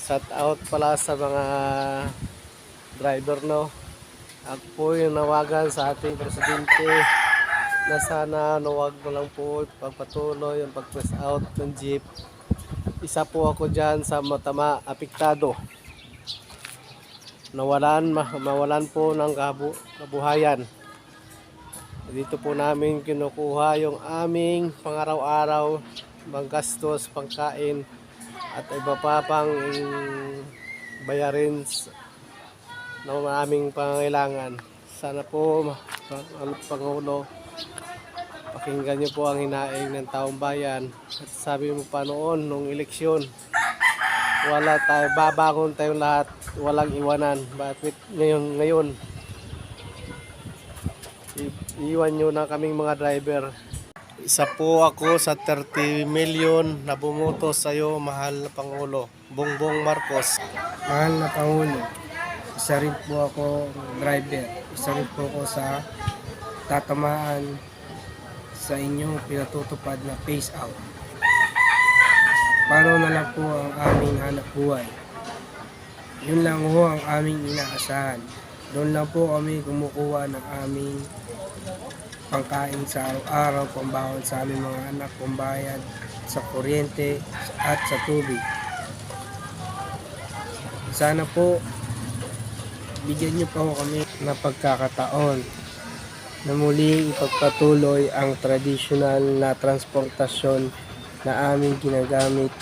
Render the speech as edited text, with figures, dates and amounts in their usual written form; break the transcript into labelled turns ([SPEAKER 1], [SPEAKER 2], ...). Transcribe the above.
[SPEAKER 1] Shout out pala sa mga driver, no. Ako po yung nawagan sa ating presidente na sana wag mo lang po pagpatuloy yung pag-press out ng jeep. Isa po ako dyan sa matama apektado. Mawalan po ng kabuhayan. Dito po namin kinukuha yung aming pangaraw-araw, panggastos, pangkain at iba pa pang bayarin ng aming pangangailangan. Sana po Pangulo, pakinggan niyo po ang hinaing ng taong bayan. At sabi mo pa noon nung eleksyon, babangon tayong lahat, walang iwanan. Bakit ngayon iwan nyo na kaming mga driver? Isa po ako sa 30 million na bumoto sa iyo, mahal na Pangulo Bongbong Marcos.
[SPEAKER 2] Mahal na Pangulo, isa rin po ako driver. Isa rin po ako sa tatamaan sa inyong pinatutupad na phase out. Paano na lang po ang aming hanap buhay? Yun lang po ang aming inaasahan. Doon lang po kami kumukuha ng aming pangkain sa araw-araw, pambawon sa aming mga anak, pambayad sa kuryente at sa tubig. Sana po bigyan niyo pa po kami ng pagkakataon na muling ipagpatuloy ang tradisyonal na transportasyon na aming ginagamit